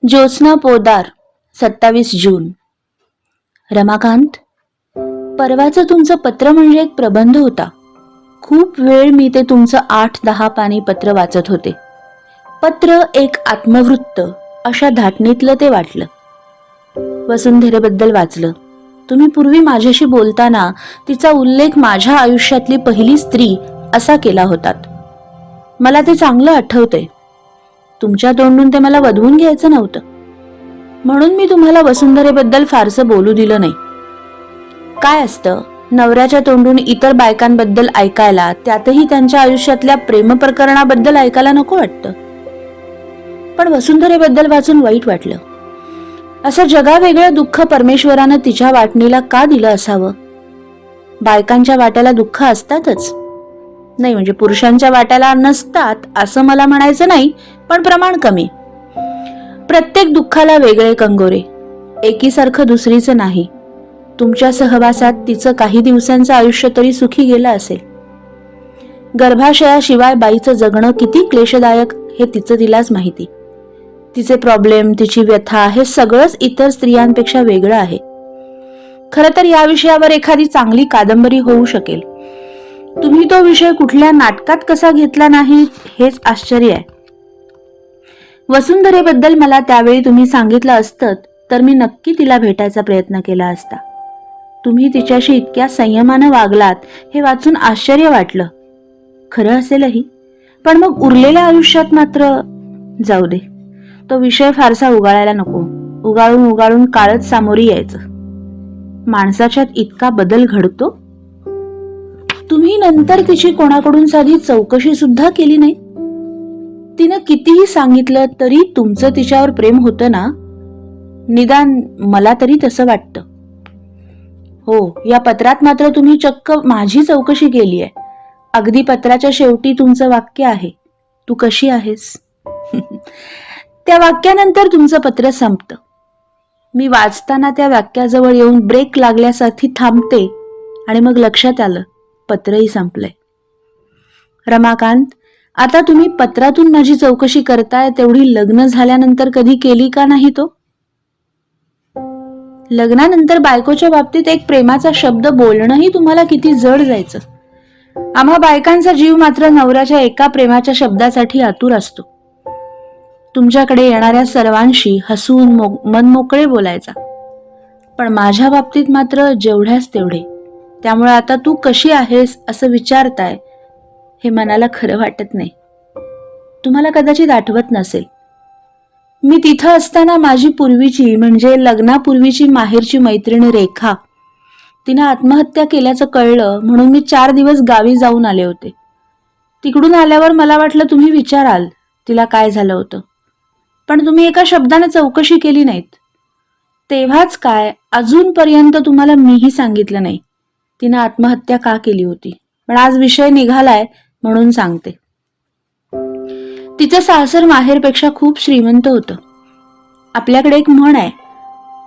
ज्योत्स्ना पोदार, 27 जून. रमाकांत, परवाचं तुमचं पत्र म्हणजे एक प्रबंध होता. खूप वेळ मी ते तुमचं 8-10 पानी पत्र वाचत होते. पत्र एक आत्मवृत्त अशा धाटणीतलं ते वाटलं. वसुंधरेबद्दल वाचलं. तुम्ही पूर्वी माझ्याशी बोलताना तिचा उल्लेख माझ्या आयुष्यातली पहिली स्त्री असा केला होतात. मला ते चांगलं आठवतंय. तुमच्या तोंडून ते मला वधवून घ्यायचं नव्हतं, म्हणून मी तुम्हाला वसुंधरेबद्दल फारसं बोलू दिलं नाही. काय असतं, नवऱ्याच्या तोंडून इतर बायकांबद्दल ऐकायला, त्यातही त्यांच्या आयुष्यातल्या प्रेमप्रकरणाबद्दल ऐकायला नको वाटतं. पण वसुंधरेबद्दल वाचून वाईट वाटलं. असं जगावेगळं दुःख परमेश्वरानं तिच्या वाटणीला का दिलं असावं? बायकांच्या वाट्याला दुःख असतातच, नाही म्हणजे पुरुषांच्या वाट्याला नसतात असं मला म्हणायचं नाही, पण प्रमाण कमी. प्रत्येक दुःखाला वेगळे कंगोरे, एकीसारखं दुसरीचं नाही. तुमच्या सहवासात तिचं काही दिवसांचं आयुष्य तरी सुखी गेलं असेल. गर्भाशयाशिवाय बाईचं जगणं किती क्लेशदायक हे तिचं तिलाच माहिती. तिचे प्रॉब्लेम, तिची व्यथा हे सगळंच इतर स्त्रियांपेक्षा वेगळं आहे. खरं तर या विषयावर एखादी चांगली कादंबरी होऊ शकेल. तुम्ही तो विषय कुठल्या नाटकात कसा घेतला नाही हेच आश्चर्य आहे. वसुंधरेबद्दल मला त्यावेळी तुम्ही सांगितलं असतं तर मी नक्की तिला भेटायचा प्रयत्न केला असता. तुम्ही तिच्याशी इतक्या संयमानं वागलात हे वाचून आश्चर्य वाटलं. खरं असेलही, पण मग उरलेल्या आयुष्यात मात्र जाऊ दे, तो विषय फारसा उगाळायला नको. उगाळून उगाळून काळच सामोरी यायचं. माणसाच्यात इतका बदल घडतो. तुम्ही नंतर तिची कोणाकडून साधी चौकशी सुद्धा केली नाही. तिनं कितीही सांगितलं तरी तुमचं तिच्यावर प्रेम होतं ना? निदान मला तरी तसं वाटतं. हो, या पत्रात मात्र तुम्ही चक्क माझी चौकशी केली आहे. अगदी पत्राच्या शेवटी तुमचं वाक्य आहे, तू कशी आहेस? त्या वाक्यानंतर तुमचं पत्र संपतं. मी वाचताना त्या वाक्याजवळ येऊन ब्रेक लागल्यासारखी थांबते आणि मग लक्षात आलं, पत्रही संपलंय. रमाकांत, आता तुम्ही पत्रातून माझी चौकशी करताय तेवढी लग्न झाल्यानंतर कधी केली का नाही तो? लग्नानंतर बायकोच्या बाबतीत एक प्रेमाचा शब्द बोलणंही तुम्हाला किती जड जायचं. आम्हा बायकांचा जीव मात्र नवऱ्याच्या एका प्रेमाच्या शब्दासाठी आतुर असतो. तुमच्याकडे येणाऱ्या सर्वांशी हसून मन मोकळे बोलायचा, पण माझ्या बाबतीत मात्र जेवढ्याच तेवढे. त्यामुळे आता तू कशी आहेस असं विचारताय हे मनाला खरं वाटत नाही. तुम्हाला कदाचित आठवत नसेल, मी तिथं असताना माझी पूर्वीची म्हणजे लग्नापूर्वीची माहेरची मैत्रीण रेखा, तिनं आत्महत्या केल्याचं कळलं म्हणून मी 4 दिवस गावी जाऊन आले होते. तिकडून आल्यावर मला वाटलं तुम्ही विचाराल तिला काय झालं होतं, पण तुम्ही एका शब्दाने चौकशी केली नाहीत. तेव्हाच काय, अजूनपर्यंत तुम्हाला मीही सांगितलं नाही तिनं आत्महत्या का केली होती. पण आज विषय निघालाय म्हणून सांगते. तिचं सासर माहेरपेक्षा खूप श्रीमंत होतं. आपल्याकडे एक म्हण आहे,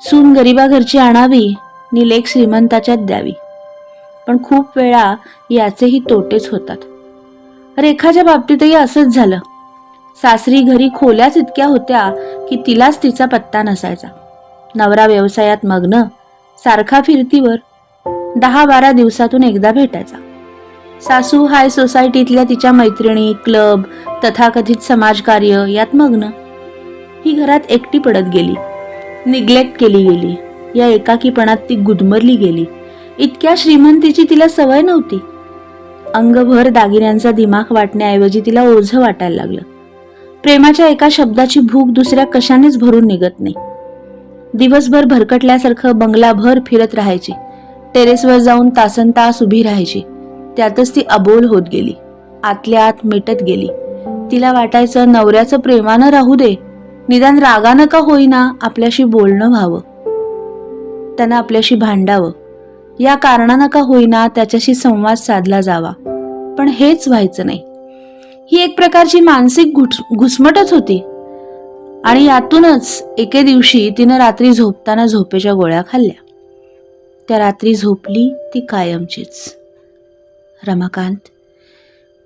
सून गरिबा घरची आणावी नि लेक श्रीमंताच्यात द्यावी. पण खूप वेळा याचेही तोटेच होतात. रेखाच्या बाबतीतही असंच झालं. सासरी घरी खोल्याच इतक्या होत्या की तिलाच तिचा पत्ता नसायचा. नवरा व्यवसायात मग्न, सारखा फिरतीवर, 10-12 दिवसातून एकदा भेटायचा. सासू हाय सोसायटीतल्या तिच्या मैत्रिणी, क्लब, तथाकथित समाजकार्य यात मग्न. ही घरात एकटी पडत गेली, निग्लेक्ट केली गेली. या एकाकीपणात ती गुदमरली गेली. इतक्या श्रीमंतीची तिला सवय नव्हती. अंगभर दागिन्यांचा दिमाग वाटण्याऐवजी तिला ओझं वाटायला लागलं. प्रेमाच्या एका शब्दाची भूक दुसऱ्या कशानेच भरून निघत नाही. दिवसभर भरकटल्यासारखं बंगलाभर फिरत राहायची. टेरेसवर जाऊन तासनतास उभी राहायची. त्यातच ती अबोल होत गेली, आतल्या आत मिटत गेली. तिला वाटायचं नवऱ्याचं प्रेमानं राहू दे, निदान रागानं का होईना आपल्याशी बोलणं व्हावं, त्यानं आपल्याशी भांडावं, या कारणानं का होईना त्याच्याशी संवाद साधला जावा. पण हेच व्हायचं नाही. ही एक प्रकारची मानसिक घुसमटच होती. आणि यातूनच एके दिवशी तिनं रात्री झोपताना झोपेच्या गोळ्या खाल्ल्या. त्या रात्री झोपली ती कायमचीच. रमाकांत,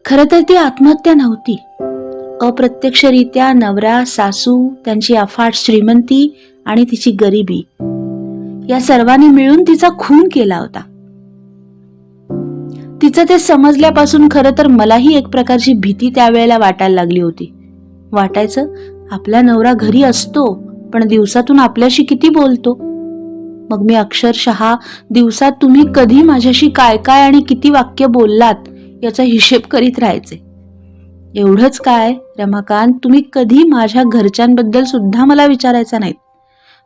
खरं तर ती आत्महत्या नव्हती. अप्रत्यक्षरित्या नवरा, सासू, त्यांची अफाट श्रीमंती आणि तिची गरिबी या सर्वांनी मिळून तिचा खून केला होता. तिचं ते समजल्यापासून खरं तर मलाही एक प्रकारची भीती त्यावेळेला वाटायला लागली होती. वाटायचं आपला नवरा घरी असतो पण दिवसातून आपल्याशी किती बोलतो. मग मी अक्षरशः दिवसात तुम्ही कधी माझ्याशी काय काय आणि किती वाक्य बोललात याचा हिशेब करीत राहायचे. एवढंच काय रमाकांत, तुम्ही कधी माझ्या घरच्यांबद्दल सुद्धा मला विचारायचा नाहीत.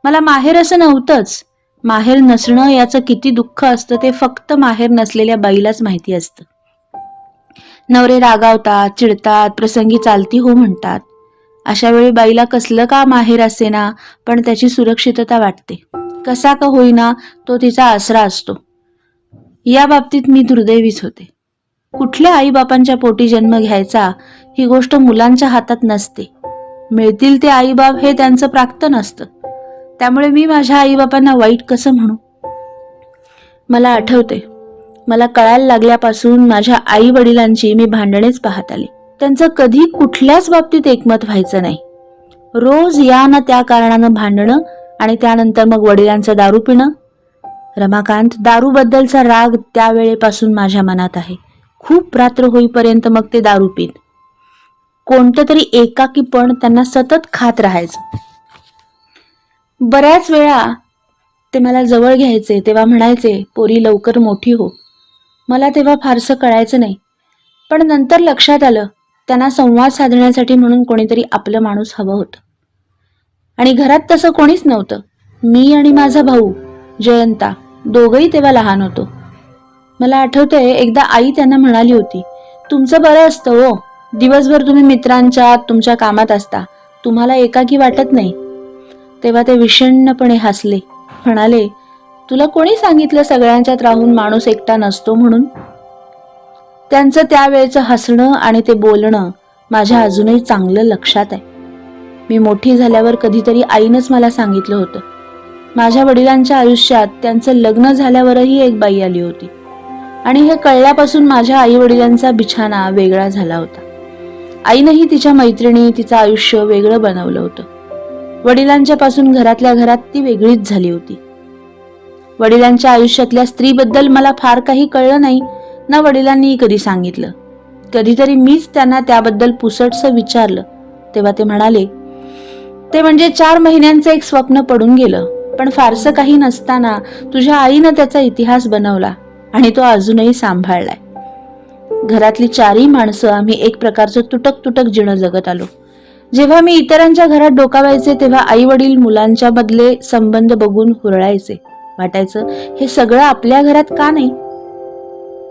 मला माहेर असं नव्हतंच. माहेर नसणं याचं किती दुःख असतं ते फक्त माहेर नसलेल्या बाईलाच माहिती असतं. नवरे रागावतात, चिडतात, प्रसंगी चालती हो म्हणतात. अशा वेळी बाईला कसलं का माहेर असेना पण त्याची सुरक्षितता वाटते. कसा का होईना तो तिचा आसरा असतो. या बाबतीत मी दुर्दैवीच होते. कुठल्या आईबापांच्या पोटी जन्म घ्यायचा ही गोष्ट मुलांच्या हातात नसते. मिळतील ते आईबाप हे त्यांचं प्राप्त नसतं. त्यामुळे मी माझ्या आईबापांना वाईट कसं म्हणू. मला आठवते, मला कळायला लागल्यापासून माझ्या आई वडिलांची मी भांडणेच पाहत आले. त्यांचं कधी कुठल्याच बाबतीत एकमत व्हायचं नाही. रोज या ना त्या कारणानं भांडणं आणि त्यानंतर मग वडिलांचं दारू पिणं. रमाकांत, दारूबद्दलचा राग त्यावेळेपासून माझ्या मनात आहे. खूप रात्र होईपर्यंत मग ते दारू पीत. कोणतं तरी एकाकीपण त्यांना सतत खात राहायचं. बऱ्याच वेळा ते मला जवळ घ्यायचे तेव्हा म्हणायचे, पोरी लवकर मोठी हो. मला तेव्हा फारसं कळायचं नाही, पण नंतर लक्षात आलं त्यांना संवाद साधण्यासाठी म्हणून कोणीतरी आपलं माणूस हवं होतं. आणि घरात तसं कोणीच नव्हतं. मी आणि माझा भाऊ जयंता दोघंही तेव्हा लहान होतो. मला आठवतंय एकदा आई त्यांना म्हणाली होती, तुमचं बरं असतं हो, दिवसभर तुम्ही मित्रांच्या तुमच्या कामात असता, तुम्हाला एकाकी वाटत नाही. तेव्हा ते विषण्णपणे हसले, म्हणाले, तुला कोणी सांगितलं सगळ्यांच्यात राहून माणूस एकटा नसतो म्हणून. त्यांचं त्यावेळेचं हसणं आणि ते बोलणं माझ्या अजूनही चांगलं लक्षात आहे. मी मोठी झाल्यावर कधीतरी आईनंच मला सांगितलं होतं, माझ्या वडिलांच्या आयुष्यात त्यांचं लग्न झाल्यावरही एक बाई आली होती आणि हे कळल्यापासून माझ्या आई वडिलांचा बिछाना वेगळा झाला होता. आईनंही तिच्या मैत्रिणी तिचं आयुष्य वेगळं बनवलं होतं. वडिलांच्या पासून घरातल्या घरात ती वेगळीच झाली होती. वडिलांच्या आयुष्यातल्या स्त्रीबद्दल मला फार काही कळलं नाही ना वडिलांनी कधी सांगितलं. कधीतरी मीच त्यांना त्याबद्दल पुसटसं विचारलं तेव्हा ते म्हणाले, ते म्हणजे 4 महिन्यांचं एक स्वप्न पडून गेलं, पण फारसं काही नसताना तुझ्या आईनं त्याचा इतिहास बनवला आणि तो अजूनही सांभाळलाय. घरातली 4ही माणसं आम्ही एक प्रकारचं तुटक तुटक जीणं जगत आलो. जेव्हा मी इतरांच्या घरात डोकावायचे तेव्हा आई वडील मुलांच्या मधले संबंध बघून हुरळायचे. वाटायचं हे सगळं आपल्या घरात का नाही.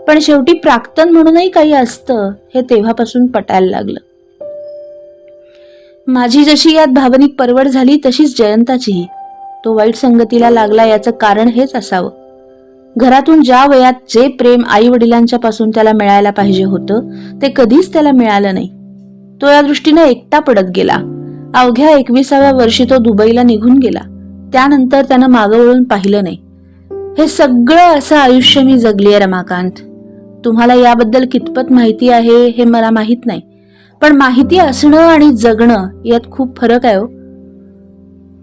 पण शेवटी प्राक्तन म्हणूनही काही असतं हे तेव्हापासून पटायला लागलं. माझी जशी यात भावनिक परवड झाली तशीच जयंताचीही. तो वाईट संगतीला लागला याचं कारण हेच असावं. घरातून ज्या वयात जे प्रेम आई वडिलांच्या पासून त्याला मिळायला पाहिजे होतं ते कधीच त्याला मिळालं नाही. तो या दृष्टीने एकटा पडत गेला. अवघ्या 21व्या वर्षी तो दुबईला निघून गेला. त्यानंतर त्यानं मागं वळून पाहिलं नाही. हे सगळं असं आयुष्य मी जगलीय रमाकांत. तुम्हाला याबद्दल कितपत माहिती आहे हे मला माहित नाही, पण माहिती असणं आणि जगणं यात खूप फरक आहे हो.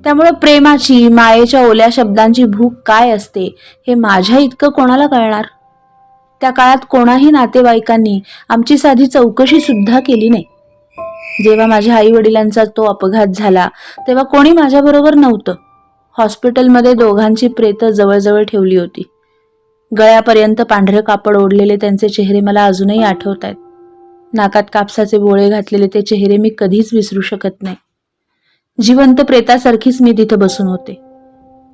त्यामुळे प्रेमाची मायेच्या ओल्या शब्दांची भूक काय असते हे माझ्या इतकं कोणाला कळणार. त्या काळात कोणाही नातेवाईकांनी आमची साधी चौकशी सुद्धा केली नाही. जेव्हा माझ्या आई वडिलांचा तो अपघात झाला तेव्हा कोणी माझ्याबरोबर नव्हतं. हॉस्पिटलमध्ये दोघांची प्रेतं जवळजवळ ठेवली होती. गळ्यापर्यंत पांढरे कापड ओढलेले त्यांचे चेहरे मला अजूनही आठवत आहेत. नाकात कापसाचे बोळे घातलेले ते चेहरे मी कधीच विसरू शकत नाही. जिवंत प्रेतासारखीच मी तिथे बसून होते.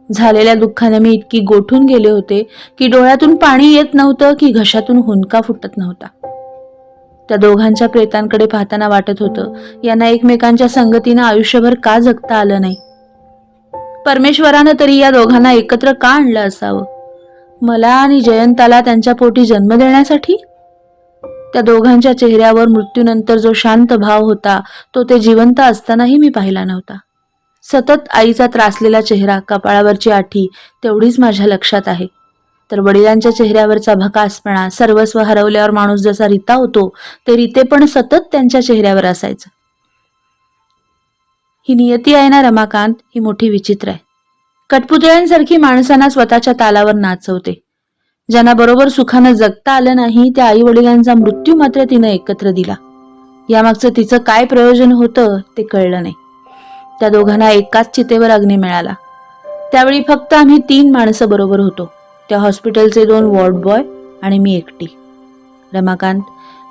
झालेल्या दुःखाने मी इतकी गोठून गेले होते की डोळ्यातून पाणी येत नव्हतं की घशातून हुंदका फुटत नव्हता. त्या दोघांच्या प्रेतांकडे पाहताना वाटत होतं यांना एकमेकांच्या संगतीनं आयुष्यभर का जगता आलं नाही. परमेश्वरानं तरी या दोघांना एकत्र का आणलं असावं. मला आणि जयंताला त्यांच्या पोटी जन्म देण्यासाठी. त्या दोघांच्या चेहऱ्यावर मृत्यूनंतर जो शांत भाव होता तो ते जिवंत असतानाही मी पाहिला नव्हता. सतत आईचा त्रासलेला चेहरा, कपाळावरची आठी तेवढीच माझ्या लक्षात आहे. तर वडिलांच्या चेहऱ्यावरचा भकासपणा, सर्वस्व हरवल्यावर माणूस जसा रिता होतो ते रितेपण सतत त्यांच्या चेहऱ्यावर असायचं. ही नियती आहे ना रमाकांत, ही मोठी विचित्र आहे. कठपुतळ्यांसारखी माणसांना स्वतःच्या तालावर नाचवते. ज्यांना बरोबर सुखानं जगता आलं नाही त्या आई वडिलांचा मृत्यू मात्र तिनं एकत्र दिला. यामागचं तिचं काय प्रयोजन होतं ते कळलं नाही. त्या दोघांना एकाच चितेवर अग्नी मिळाला. त्यावेळी फक्त आम्ही 3 माणसं बरोबर होतो. त्या हॉस्पिटलचे 2 वॉर्ड बॉय आणि मी एकटी. रमाकांत,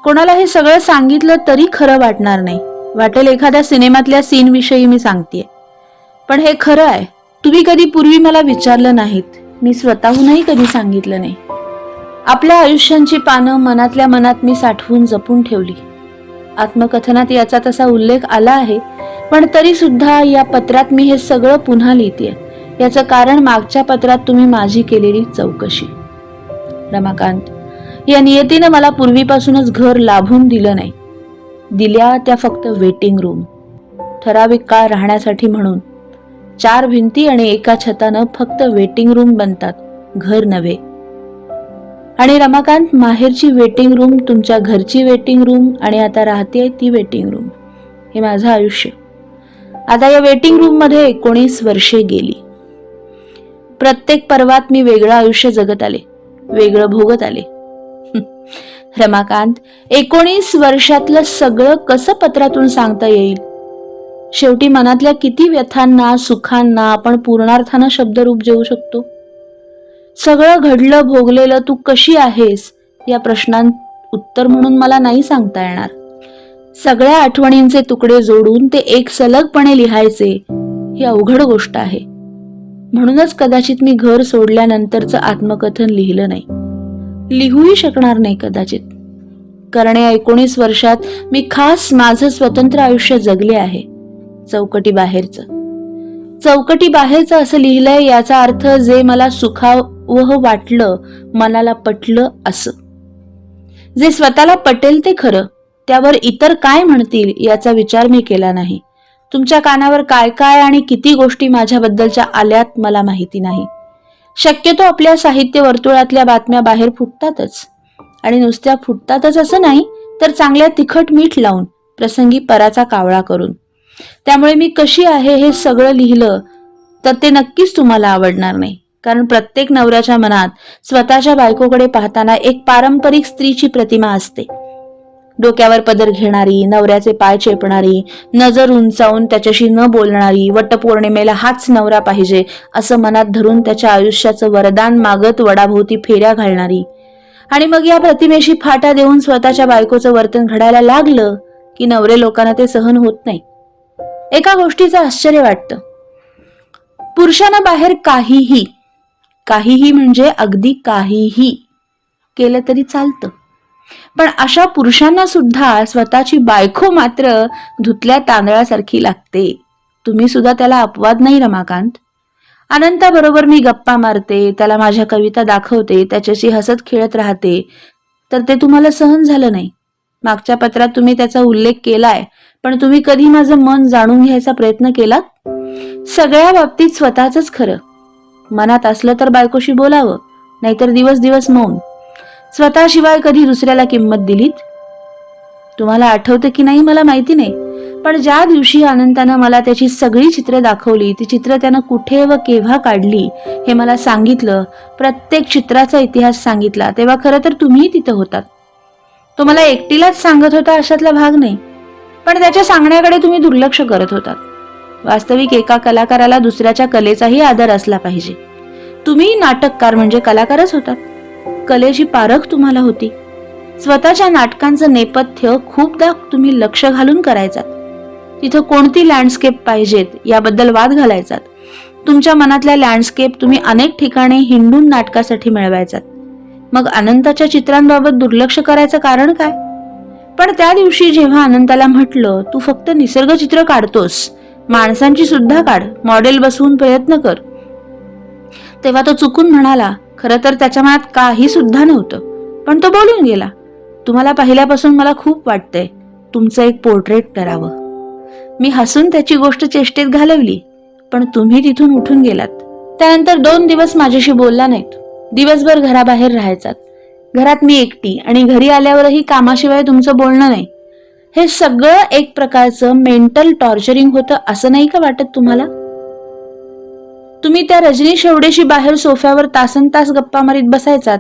कोणाला हे सगळं सांगितलं तरी खरं वाटणार नाही. वाटेल एखाद्या सिनेमातल्या सीन विषयी मी सांगतेय, पण हे खरं आहे. तुम्ही कधी पूर्वी मला विचारलं नाहीत, मी स्वतःहूनही कधी सांगितलं नाही. आपल्या आयुष्यांची पानं मनातल्या मनात मी साठवून जपून ठेवली. आत्मकथनात याचा तसा उल्लेख आला आहे, पण तरी सुद्धा या पत्रात मी हे सगळं पुन्हा लिहितेय. याचं कारण मागच्या पत्रात तुम्ही माझी केलेली चौकशी. रमाकांत, या नियतीनं मला पूर्वीपासूनच घर लाभून दिलं नाही. दिल्या त्या फक्त वेटिंग रूम, ठराविक काळ राहण्यासाठी म्हणून. 4 भिंती आणि एका छतानं फक्त वेटिंग रूम बनतात, घर नव्हे. आणि रमाकांत, माहेरची वेटिंग रूम, तुमच्या घरची वेटिंग रूम आणि आता राहते ती वेटिंग रूम, हे माझं आयुष्य. आता या वेटिंग रूम मध्ये 19 वर्षे गेली. प्रत्येक पर्वात मी वेगळं आयुष्य जगत आले, वेगळं भोगत आले. रमाकांत, 19 वर्षातलं सगळं कसं पत्रातून सांगता येईल? शेवटी मनातल्या किती व्यथांना सुखांना आपण पूर्णार्थानं शब्दरूप देऊ शकतो? सगळं घडलं भोगलेलं तू कशी आहेस या प्रश्नांत उत्तर म्हणून मला नाही सांगता येणार. सगळ्या आठवणींचे तुकडे जोडून ते एक सलगपणे लिहायचे ही अवघड गोष्ट आहे. म्हणूनच कदाचित मी घर सोडल्यानंतरचं आत्मकथन लिहिलं नाही, लिहूही शकणार नाही कदाचित. कारण या 19 वर्षात मी खास माझं स्वतंत्र आयुष्य जगले आहे, चौकटी बाहेरचं असं लिहिलंय. याचा अर्थ जे मला सुखावह वाटलं, मनाला पटलं असं. जे स्वतःला पटेल ते खरं, त्यावर इतर काय म्हणतील याचा विचार मी केला नाही. तुमच्या कानावर काय काय आणि किती गोष्टी माझ्याबद्दलच्या आल्यात मला माहिती नाही. शक्यतो आपल्या साहित्य वर्तुळातल्या बातम्या बाहेर फुटतातच, आणि नुसत्या फुटतातच असं नाही, तर चांगल्या तिखट मीठ लावून, प्रसंगी पराचा कावळा करून. त्यामुळे मी कशी आहे हे सगळं लिहिलं तर ते नक्कीच तुम्हाला आवडणार नाही. कारण प्रत्येक नवऱ्याच्या मनात स्वतःच्या बायकोकडे पाहताना एक पारंपरिक स्त्रीची प्रतिमा असते. डोक्यावर पदर घेणारी, नवऱ्याचे पाय चेपणारी, नजर उंचावून त्याच्याशी न बोलणारी, वटपौर्णिमेला हाच नवरा पाहिजे असं मनात धरून त्याच्या आयुष्याचं वरदान मागत वडाभोवती फेऱ्या घालणारी. आणि मग या प्रतिमेशी फाटा देऊन स्वतःच्या बायकोचं वर्तन घडायला लागलं की नवरे लोकांना ते सहन होत नाही. एका गोष्टीचं आश्चर्य वाटतं, पुरुषांना बाहेर काहीही म्हणजे अगदी काहीही केलं तरी चालतं, पण अशा पुरुषांना सुद्धा स्वतःची बायको मात्र धुतल्या तांदळासारखी लागते. तुम्ही सुद्धा त्याला अपवाद नाही रमाकांत. अनंताबरोबर मी गप्पा मारते, त्याला माझ्या कविता दाखवते, त्याच्याशी हसत खेळत राहते, तर ते तुम्हाला सहन झालं नाही. मागच्या पत्रात तुम्ही त्याचा उल्लेख केलाय, पण तुम्ही कधी माझं मन जाणून घ्यायचा प्रयत्न केलात? सगळ्या बाबतीत स्वतःच खरं. मनात असलं तर बायकोशी बोलावं, नाहीतर दिवस दिवस मौन. स्वतःशिवाय कधी दुसऱ्याला किंमत दिलीत? तुम्हाला आठवतं की नाही मला माहिती नाही, पण ज्या दिवशी अनंतानं मला त्याची सगळी चित्र दाखवली, ती चित्र त्यानं कुठे व केव्हा काढली हे मला सांगितलं, प्रत्येक चित्राचा इतिहास सांगितला, तेव्हा खरं तर तुम्ही तिथं होतात. तो मला एकटीलाच सांगत होता अशातला भाग नाही, पण त्याच्या सांगण्याकडे तुम्ही दुर्लक्ष करत होतात. वास्तविक एका कलाकाराला दुसऱ्याच्या कलेचाही आदर असला पाहिजे. तुम्ही नाटककार म्हणजे कलाकारच होतात. कलेची पारख तुम्हाला होती. स्वतःच्या नाटकांचं नेपथ्य खूपदा तुम्ही लक्ष घालून करायचात. तिथं कोणती लँडस्केप पाहिजेत याबद्दल वाद घालायचात. तुमच्या मनातल्या लँडस्केप तुम्ही अनेक ठिकाणी हिंडून नाटकासाठी मिळवायचात. मग अनंताच्या चित्रांबाबत दुर्लक्ष करायचं कारण काय? पण त्या दिवशी जेव्हा अनंताला म्हटलं, तू फक्त निसर्ग चित्र काढतोस, माणसांची सुद्धा काढ, मॉडेल बसवून प्रयत्न कर, तेव्हा तो चुकून म्हणाला, खरं तर त्याच्या मनात काही सुद्धा नव्हतं, पण तो बोलून गेला, तुम्हाला पाहिल्यापासून मला खूप वाटतंय तुमचं एक पोर्ट्रेट करावं. मी हसून त्याची गोष्ट चेष्टेत घालवली, पण तुम्ही तिथून उठून गेलात. त्यानंतर 2 दिवस माझ्याशी बोलला नाहीत. दिवसभर घराबाहेर राहायचात. घरात मी एकटी, आणि घरी आल्यावरही कामाशिवाय तुमचं बोलणं नाही. हे सगळं एक प्रकारचं मेंटल टॉर्चरिंग होतं असं नाही का वाटत तुम्हाला? तुम्ही त्या रजनी शेवडेशी बाहेर सोफ्यावर तासनतास गप्पा मारीत बसायचात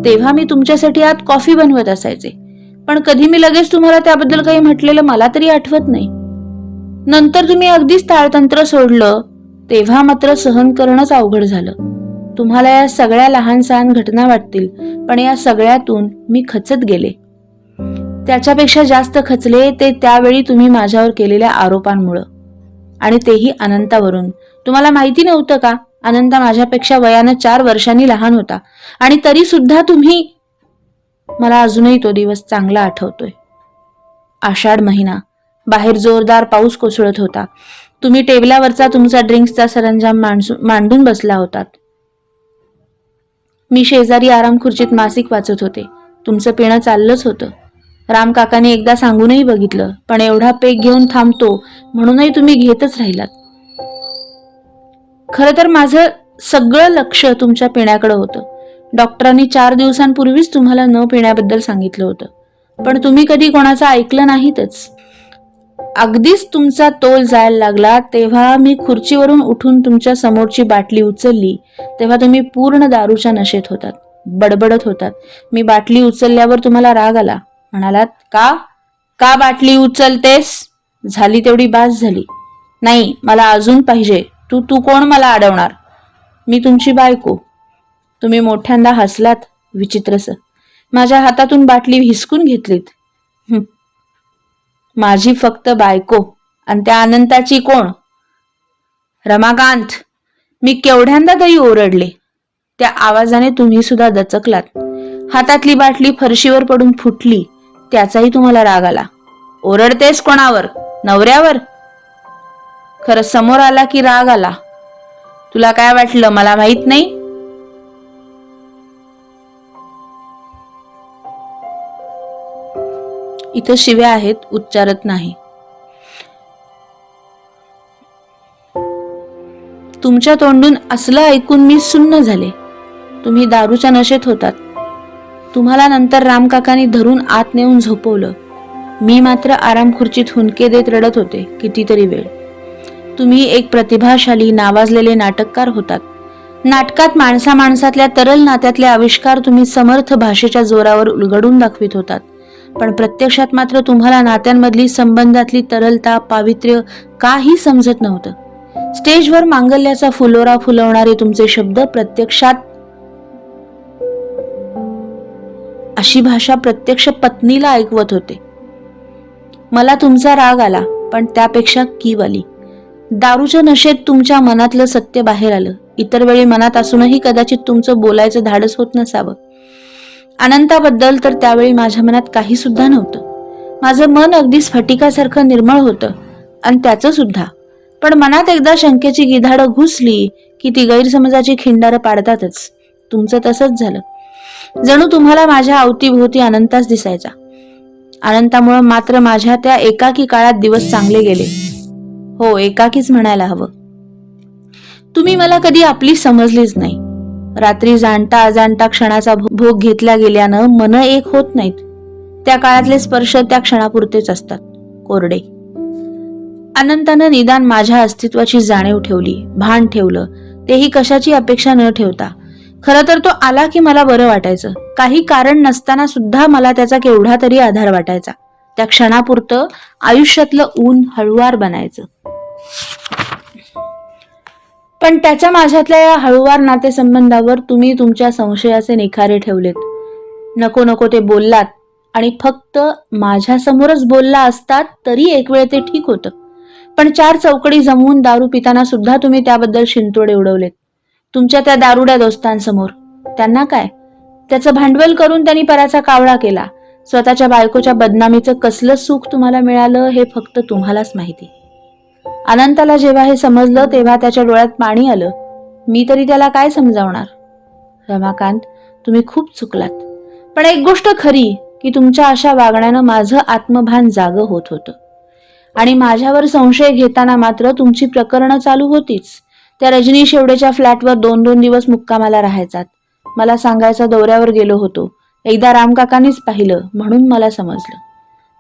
तेव्हा मी तुमच्यासाठी आत कॉफी बनवत असायचे, पण कधी मी लगेच तुम्हाला त्याबद्दल काही म्हटलेलं मला तरी आठवत नाही. नंतर तुम्ही अगदीच ताळतंत्र सोडलं तेव्हा मात्र सहन करणंच अवघड झालं. तुम्हाला या सगळ्या लहान सहान घटना वाटतील, पण या सगळ्यातून मी खचत गेले. त्याच्यापेक्षा जास्त खचले ते त्यावेळी तुम्ही माझ्यावर केलेल्या आरोपांमुळं, आणि तेही अनंतावरून. तुम्हाला माहिती नव्हतं का, अनंता माझ्यापेक्षा वयानं 4 वर्षांनी लहान होता, आणि तरी सुद्धा तुम्ही. मला अजूनही तो दिवस चांगला आठवतोय. आषाढ महिना, बाहेर जोरदार पाऊस कोसळत होता. तुम्ही टेबलावरचा तुमचा ड्रिंक्सचा सरंजाम मांडून बसला होतात. मी शेजारी आराम खुर्चीत मासिक वाचत होते. तुमचं पिणं चाललंच होतं. रामकाकाने एकदा सांगूनही बघितलं, पण एवढा पेक घेऊन थांबतो म्हणूनही तुम्ही घेतच राहिलात. खरं तर माझं सगळं लक्ष तुमच्या पिण्याकडे होतं. डॉक्टरांनी 4 दिवसांपूर्वीच तुम्हाला न पिण्याबद्दल सांगितलं होतं, पण तुम्ही कधी कोणाचं ऐकलं नाहीतच. अगदीच तुमचा तोल जायला लागला तेव्हा मी खुर्चीवरून उठून तुमच्या समोरची बाटली उचलली तेव्हा तुम्ही पूर्ण दारूच्या नशेत होतात, बडबडत होतात. मी बाटली उचलल्यावर तुम्हाला राग आला. म्हणालात, का का बाटली उचलतेस? झाली तेवढी बास झाली. नाही, मला अजून पाहिजे. तू तू कोण मला अडवणार? मी तुमची बायको. तुम्ही मोठ्यांदा हसलात विचित्रस. माझ्या हातातून बाटली हिसकून घेतलीत. माझी फक्त बायको, आणि त्या अनंताची कोण? रमाकांत. मी केवढ्यांदा तरी ओरडले. त्या आवाजाने तुम्ही सुद्धा दचकलात. हातातली बाटली फरशीवर पडून फुटली, त्याचाही तुम्हाला राग आला. ओरडतेस कोणावर? नवऱ्यावर? खरं समोर आला की राग आला. तुला काय वाटलं मला माहित नाही? इथं शिव्या आहेत, उच्चारत नाही. तुमच्या तोंडून असलं ऐकून मी सुन्न झाले. तुम्ही दारूच्या नशेत होतात. तुम्हाला नंतर रामकाकांनी धरून आत नेऊन झोपवलं. मी मात्र आराम खुर्चीत हुंदके देत रडत होते कितीतरी वेळ. तुम्ही एक प्रतिभाशाली नावाजलेले नाटककार होतात. नाटकात माणसा माणसातल्या तरल नात्यातले आविष्कार तुम्ही समर्थ भाषेच्या जोरावर उलगडून दाखवित होतात, पण प्रत्यक्षात मात्र तुम्हाला नात्यांमधली संबंधातली तरलता, पावित्र्य काही समजत नव्हतं. स्टेजवर मांगल्याचा फुलोरा फुलवणारे तुमचे शब्द प्रत्यक्षात अशी भाषा प्रत्यक्ष पत्नीला ऐकवत होते. मला तुमचा राग आला, पण त्यापेक्षा कीव आली. दारूच्या नशेत तुमच्या मनातलं सत्य बाहेर आलं. इतर वेळी मनात असूनही कदाचित तुमचं बोलायचं धाडस होत नसावं. अनंताबद्दल तर त्यावेळी माझ्या मनात काही सुद्धा नव्हतं. माझं मन अगदी स्फटिकासारखं निर्मळ होतं, आणि त्याचं सुद्धा. पण मनात एकदा शंकेची गिधाडं घुसली की ती गैरसमजाची खिंडारं पाडतातच. तुमचं तसंच झालं. जणू तुम्हाला माझ्या अवतीभोवती अनंताच दिसायचा. अनंतामुळे मात्र माझ्या त्या एकाकी काळात दिवस चांगले गेले. हो, एकाकीच म्हणायला हवं. तुम्ही मला कधी आपली समजलीच नाही. रात्री जाणता अजाणता क्षणाचा भोग घेतल्या गेल्यानं मन एक होत नाहीत. त्या काळातले स्पर्श त्या क्षणापुरतेच असतात, कोरडे. अनंतानं निदान माझ्या अस्तित्वाची जाणीव ठेवली, भान ठेवलं, तेही कशाची अपेक्षा न ठेवता. खरं तर तो आला की मला बरं वाटायचं. काही कारण नसताना सुद्धा मला त्याचा केवढा तरी आधार वाटायचा. त्या क्षणापुरतं आयुष्यातलं ऊन हळुवार बनायचं. पण त्याच्या माझ्यातल्या या हळुवार नातेसंबंधावर तुम्ही तुमच्या संशयाचे निखारे ठेवलेत. नको नको ते बोललात, आणि फक्त माझ्या समोरच बोलला असतात तरी एक वेळ ते ठीक होतं. पण 4 चौकडी जमवून दारू पिताना सुद्धा तुम्ही त्याबद्दल शिंतोडे उडवलेत तुमच्या त्या दारुड्या दोस्तांसमोर. त्यांना काय? त्याचं भांडवल करून त्यांनी पराचा कावळा केला. स्वतःच्या बायकोच्या बदनामीचं कसलं सुख तुम्हाला मिळालं हे फक्त तुम्हालाच माहिती. अनंताला जेव्हा हे समजलं तेव्हा त्याच्या डोळ्यात पाणी आलं. मी तरी त्याला काय समजावणार? रमाकांत, तुम्ही खूप चुकलात. पण एक गोष्ट खरी की तुमच्या अशा वागण्यानं माझं आत्मभान जागं होत होतं, आणि माझ्यावर संशय घेताना मात्र तुमची प्रकरणं चालू होतीच. त्या रजनी शेवडेच्या फ्लॅटवर 2-2 दिवस मुक्कामाला राहायचात. मला सांगायचं दौऱ्यावर गेलो होतो. एकदा रामकाकांनीच पाहिलं म्हणून मला समजलं.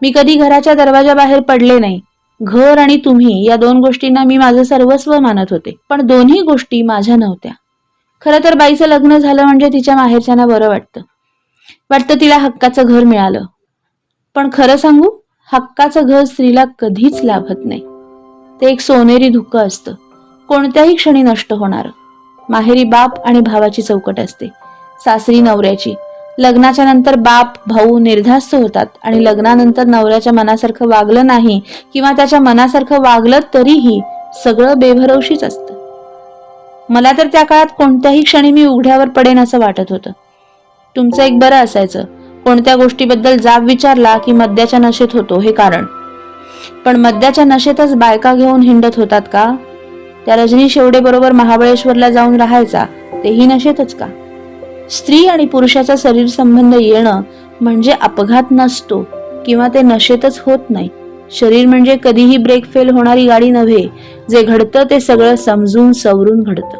मी कधी घराच्या दरवाजाबाहेर पडले नाही. घर आणि तुम्ही या दोन गोष्टींना मी माझं सर्वस्व मानत होते, पण दोन्ही गोष्टी माझ्या नव्हत्या. खरं तर बाईचं लग्न झालं म्हणजे तिच्या माहेरच्यांना बरं वाटतं तिला हक्काचं घर मिळालं. पण खरं सांगू, हक्काचं घर स्त्रीला कधीच लाभत नाही. ते एक सोनेरी धुकं असतं, कोणत्याही क्षणी नष्ट होणार. माहेरी बाप आणि भावाची चौकट असते, सासरी नवऱ्याची. लग्नाच्या नंतर बाप भाऊ निर्धास्त होतात आणि लग्नानंतर नवऱ्याच्या मनासारखं वागलं नाही किंवा त्याच्या मनासारखं वागलं तरीही सगळं बेभरवशीच असतं. मला तर त्या काळात कोणत्याही क्षणी मी उघड्यावर पडेन असं वाटत होतं. तुमचं एक बरं असायचं, कोणत्या गोष्टीबद्दल जाब विचारला की मद्याच्या नशेत होतो हे कारण. पण मद्याच्या नशेतच बायका घेऊन हिंडत होतात का? त्या रजनी शेवडे बरोबर महाबळेश्वरला जाऊन राहायचा, तेही नशेतच का? स्त्री आणि पुरुषाचा शरीर संबंध येणं म्हणजे अपघात नसतो किंवा ते नशेतच होत नाही. शरीर म्हणजे कधीही ब्रेक फेल होणारी गाडी नव्हे. जे घडतं ते सगळं समजून सवरून घडतं.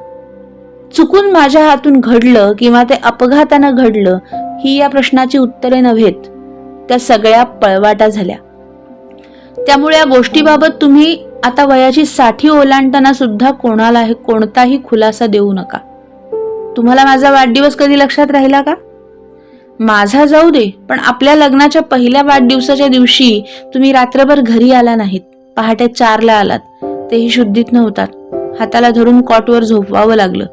चुकून माझ्या हातून घडलं किंवा ते अपघातानं घडलं ही या प्रश्नाची उत्तरे नव्हेत, त्या सगळ्या पळवाटा झाल्या. त्यामुळे या गोष्टीबाबत तुम्ही आता वयाची 60 ओलांडताना सुद्धा कोणताही खुलासा देऊ नका. तुम्हाला माझा वाढदिवस कधी लक्षात राहिला का? माझा जाऊ दे, पण आपल्या लग्नाच्या पहिल्या वाढदिवसाच्या दिवशी तुम्ही रात्रभर घरी आला नाहीत. पहाटे 4ला आलात, तेही शुद्धीत नव्हतात. हाताला धरून कॉटवर झोपवावं लागलं.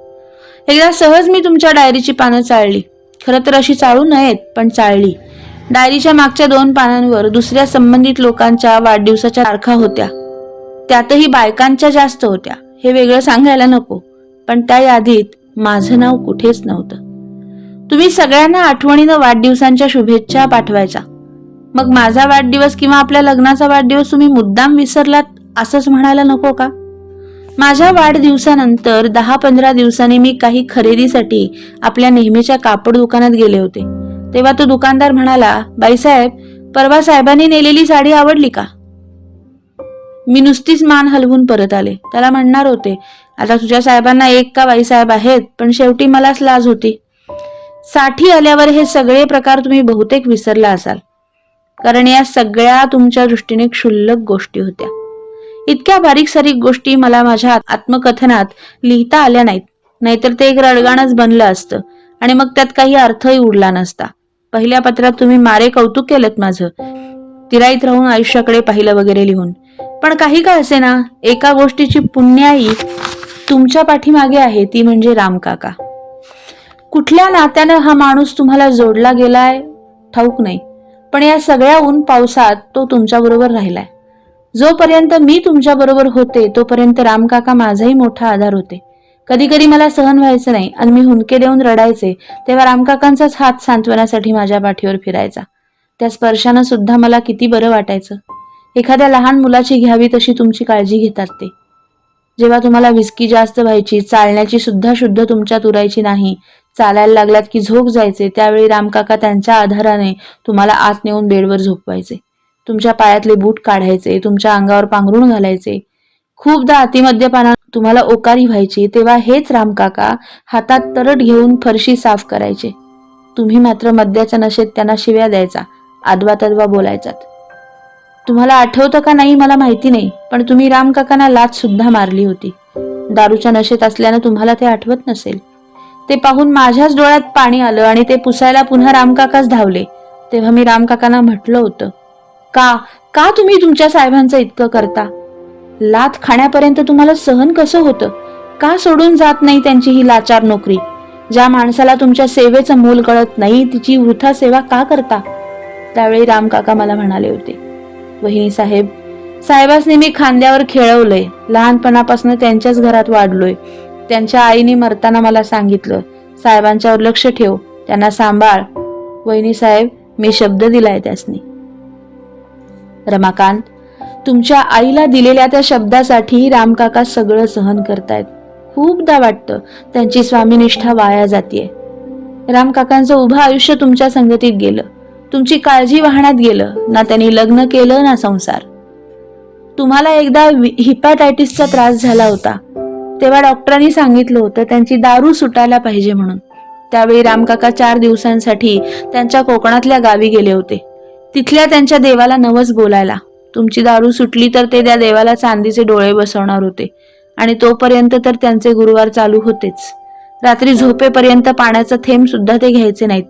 एकदा सहज मी तुमच्या डायरीची पानं चाळली. खरं तर अशी चाळू नयेत, पण चाळली. डायरीच्या मागच्या 2 पानांवर दुसऱ्या संबंधित लोकांच्या वाढदिवसाच्या तारखा होत्या. त्यातही बायकांच्या जास्त होत्या. हे वेगळं सांगायला नको, पण त्या यादीत माझं नाव कुठेच नव्हतं. तुम्ही सगळ्यांना आठवणीनं वाढदिवसांच्या शुभेच्छा पाठवायचा. मग माझा वाढदिवस किंवा आपल्या लग्नाचा वाढदिवस तुम्ही मुद्दाम विसरलात असंच म्हणायला नको का? माझ्या वाढदिवसानंतर 10-15 दिवसांनी मी काही खरेदीसाठी आपल्या नेहमीच्या कापड दुकानात गेले होते. तेव्हा तो दुकानदार म्हणाला, बाईसाहेब, परवा साहेबांनी नेलेली साडी आवडली का? मी नुसतीच मान हलवून परत आले. त्याला म्हणणार होते, आता तुझ्या साहेबांना एक का बाईसाहेब आहेत, पण शेवटी मलाच लाज होती. 60 आल्यावर हे सगळे प्रकार तुम्ही बहुतेक विसरला असाल, कारण या सगळ्या तुमच्या दृष्टीने क्षुल्लक गोष्टी होत्या. इतक्या बारीक सारीक गोष्टी मला माझ्या आत्मकथनात लिहिता आल्या नाहीत, नाहीतर ते एक रडगाणच बनलं असतं आणि मग त्यात काही अर्थही उरला नसता. पहिल्या पत्रात तुम्ही मारे कौतुक केलं माझं, तिराईत राहून आयुष्याकडे पाहिलं वगैरे लिहून. पण काही का असे ना, एका गोष्टीची पुण्याई तुमच्या पाठीमागे आहे, ती म्हणजे रामकाका. कुठल्या नात्यानं हा माणूस तुम्हाला जोडला गेलाय ठाऊक नाही, पण या सगळ्या ऊन पावसात तो तुमच्याबरोबर राहिलाय. जोपर्यंत मी तुमच्याबरोबर होते तोपर्यंत रामकाका माझाही मोठा आधार होते. कधी कधी मला सहन व्हायचं नाही आणि मी हुंदके देऊन रडायचे, तेव्हा रामकाकांचाच हात सांत्वनासाठी माझ्या पाठीवर फिरायचा. त्या स्पर्शानं सुद्धा मला किती बरं वाटायचं. एखाद्या लहान मुलाची घ्यावी तशी तुमची काळजी घेतात ते. जेव्हा तुम्हाला विस्की जास्त व्हायची, चालण्याची सुद्धा शुद्ध तुमच्यात उरायची नाही, चालायला लागलात की झोप जायचे, त्यावेळी रामकाका त्यांच्या आधाराने तुम्हाला आत नेऊन बेडवर झोपवायचे. तुमच्या पायातले बूट काढायचे, तुमच्या अंगावर पांघरुण घालायचे. खूपदा अतिमद्यपाना तुम्हाला ओकारी व्हायची, तेव्हा हेच रामकाका हातात तरट घेऊन फरशी साफ करायचे. तुम्ही मात्र मद्याच्या नशेत त्यांना शिव्या द्यायचा, आदवा तदवा बोलायचात. तुम्हाला आठवतं का नाही मला माहिती नाही, पण तुम्ही रामकाकांना लाथ सुद्धा मारली होती. दारूच्या नशेत असल्यानं तुम्हाला ते आठवत नसेल. ते पाहून माझ्याच डोळ्यात पाणी आलं आणि ते पुसायला पुन्हा रामकाकाच धावले. तेव्हा मी रामकाकांना म्हटलं होतं, का तुम्ही तुमच्या साहेबांचं इतकं करता? लाथ खाण्यापर्यंत तुम्हाला सहन कसं होतं? का सोडून जात नाही त्यांची ही लाचार नोकरी? ज्या माणसाला तुमच्या सेवेचं मोल कळत नाही, तिची वृथा सेवा का करता? त्यावेळी रामकाका मला म्हणाले होते, वहिनी साहेब, साहेबांनी मी खांद्यावर खेळवलंय. लहानपणापासून त्यांच्याच घरात वाढलोय. त्यांच्या आईने मरताना मला सांगितलं, साहेबांच्यावर लक्ष ठेव, त्यांना सांभाळ. वहिनी साहेब, मी शब्द दिलाय त्यासनी. रमाकांत, तुमच्या आईला दिलेल्या त्या शब्दासाठी रामकाका सगळं सहन करतायत. खूपदा वाटतं त्यांची स्वामीनिष्ठा वाया जातीये. रामकाकांचं उभं आयुष्य तुमच्या संगतीत गेलं, तुमची काळजी वाहण्यात गेलं. ना त्यांनी लग्न केलं ना संसार. तुम्हाला एकदा हिपॅटायटिसचा त्रास झाला होता, तेव्हा डॉक्टरांनी सांगितलं होतं त्यांची दारू सुटायला पाहिजे म्हणून. त्यावेळी रामकाका 4 दिवसांसाठी त्यांच्या कोकणातल्या गावी गेले होते. तिथल्या त्यांच्या देवाला नवस बोलायला. तुमची दारू सुटली तर ते त्या देवाला चांदीचे डोळे बसवणार होते आणि तोपर्यंत तर त्यांचे गुरुवार चालू होतेच. रात्री झोपेपर्यंत पाण्याचा थेंब सुद्धा ते घ्यायचे नाहीत.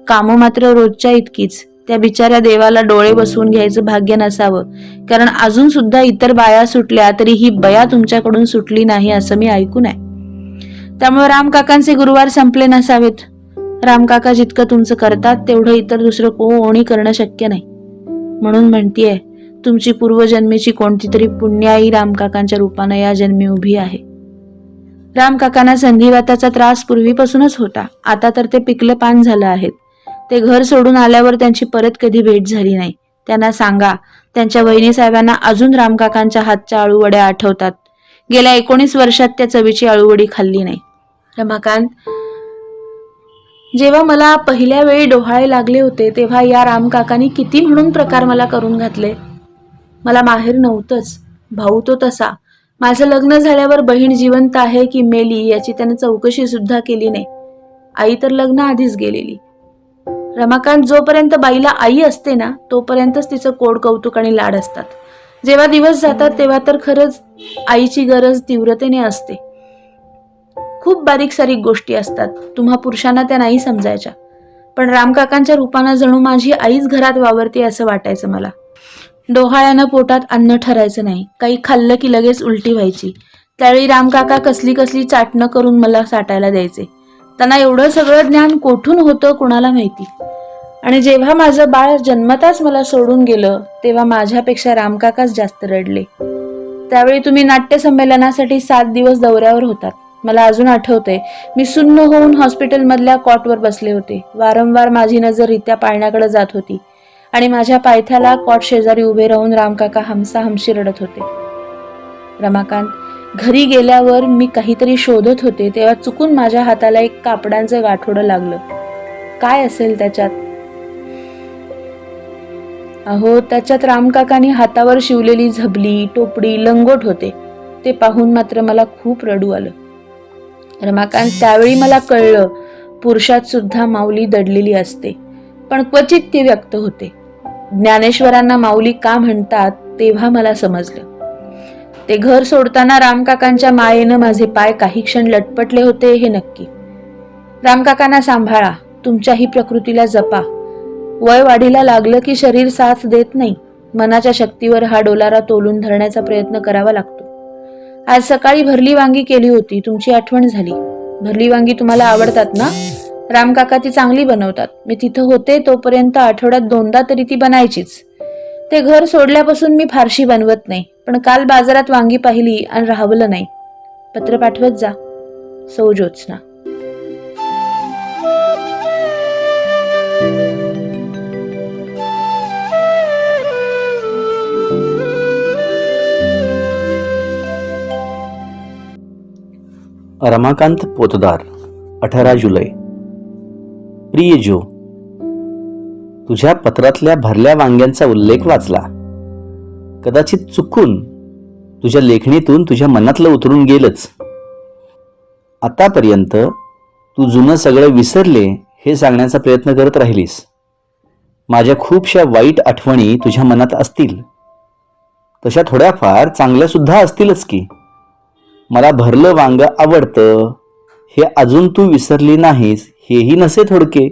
कामं मात्र रोजच्या इतकीच. त्या बिचाऱ्या देवाला डोळे बसवून घ्यायचं भाग्य नसावं, कारण अजून सुद्धा इतर बाया सुटल्या तरी ही बया तुमच्याकडून सुटली नाही असं मी ऐकून आहे. त्यामुळे रामकाकांचे गुरुवार संपले नसावेत. रामकाका जितकं तुमचं करतात तेवढं इतर दुसरं कोणी करणं शक्य नाही. म्हणून म्हणतीये, तुमची पूर्वजन्मीची कोणती तरी पुण्याई रामकाकांच्या रूपानं या जन्मी उभी आहे. रामकाकांना संधिवाताचा त्रास पूर्वीपासूनच होता. आता तर ते पिकलं पान झालं आहेत. ते घर सोडून आल्यावर त्यांची परत कधी भेट झाली नाही. त्यांना सांगा, त्यांच्या वहिनी साहेबांना अजून रामकाकांच्या हातच्या आळूवड्या आठवतात. गेल्या 19 वर्षात त्या चवीची आळूवडी खाल्ली नाही. रमाकांत, जेव्हा मला पहिल्या वेळी डोहाळे लागले होते तेव्हा या रामकाकांनी किती म्हणून प्रकार मला करून घातले. मला माहेर नव्हतंच. भाऊ तो तसा. माझं लग्न झाल्यावर बहीण जिवंत आहे की मेली याची त्यानं चौकशी सुद्धा केली नाही. आई तर लग्न आधीच गेलेली. रमाकांत, जोपर्यंत बाईला आई असते ना तोपर्यंतच तिचं कोड कौतुक आणि लाड असतात. जेव्हा दिवस जातात तेव्हा तर खरंच आईची गरज तीव्रतेने असते. खूप बारीक सारीक गोष्टी असतात. तुम्हा पुरुषांना त्या नाही समजायच्या, पण रामकाकांच्या रूपानं जणू माझी आईच घरात वावरते असं वाटायचं मला. डोहाळ्यानं पोटात अन्न ठरायचं नाही. काही खाल्लं की लगेच उलटी व्हायची. त्यावेळी रामकाका कसली कसली चाटणं करून मला साठायला द्यायचे. त्यांना एवढं सगळं ज्ञान कोठून होतं कुणाला माहिती. आणि जेव्हा माझं बाळ जन्मताच मला सोडून गेलं तेव्हा माझ्यापेक्षा रामकाकाच जास्त रडले. त्यावेळी तुम्ही नाट्य संमेलनासाठी 7 दिवस दौऱ्यावर होतात. मला अजून आठवतंय, मी सुन्न होऊन हॉस्पिटलमधल्या कॉटवर बसले होते. वारंवार माझी नजर रित्या पाळण्याकडे जात होती आणि माझ्या पायथ्याला कॉट शेजारी उभे राहून रामकाका हमसाहमशी रडत होते. रमाकांत, घरी गेल्यावर मी काहीतरी शोधत होते तेव्हा चुकून माझ्या हाताला एक कापडांचं गाठोडं लागलं. काय असेल त्याच्यात? अहो, त्याच्यात रामकाकांनी हातावर शिवलेली झबली, टोपडी, लंगोट होते. ते पाहून मात्र मला खूप रडू आलं. रमाकांत, त्यावेळी मला कळलं, पुरुषात सुद्धा माऊली दडलेली असते, पण क्वचित ती व्यक्त होते. ज्ञानेश्वरांना माऊली का म्हणतात तेव्हा मला समजलं. ते घर सोडताना रामकाकांच्या मायेनं माझे पाय काही क्षण लटपटले होते हे नक्की. रामकाकांना सांभाळा, तुमच्याही प्रकृतीला जपा. वय वाढीला लागलं की शरीर साथ देत नाही. मनाच्या शक्तीवर हा डोलारा तोलून धरण्याचा प्रयत्न करावा लागतो. आज सकाळी भरली वांगी केली होती, तुमची आठवण झाली. भरली वांगी तुम्हाला आवडतात ना? रामकाका ती चांगली बनवतात. मी तिथं होते तोपर्यंत आठवड्यात 2दा तरी ती बनायचीच. ते घर सोडल्यापासून मी फारशी बनवत नाही, पण काल बाजारात वांगी पाहिली आणि राहवलं नाही. पत्र पाठवत जा. सौ ज्योत्स्ना. रमाकांत पोतदार, 18 जुलै. प्रिय जो, तुझ्या पत्रातल्या भरल्या वांग्यांचा उल्लेख वाचला. कदाचित चुकून तुझ्या लेखणीतून तुझ्या मनातलं उतरून गेलंच. आतापर्यंत तू जुनं सगळं विसरले हे सांगण्याचा प्रयत्न करत राहिलीस. माझ्या खूपशा वाईट आठवणी तुझ्या मनात असतील, तशा थोड्याफार चांगल्या सुद्धा असतीलच की. मला भरलं वांग आवडतं हे अजून तू विसरली नाहीस हेही नसे थोडके.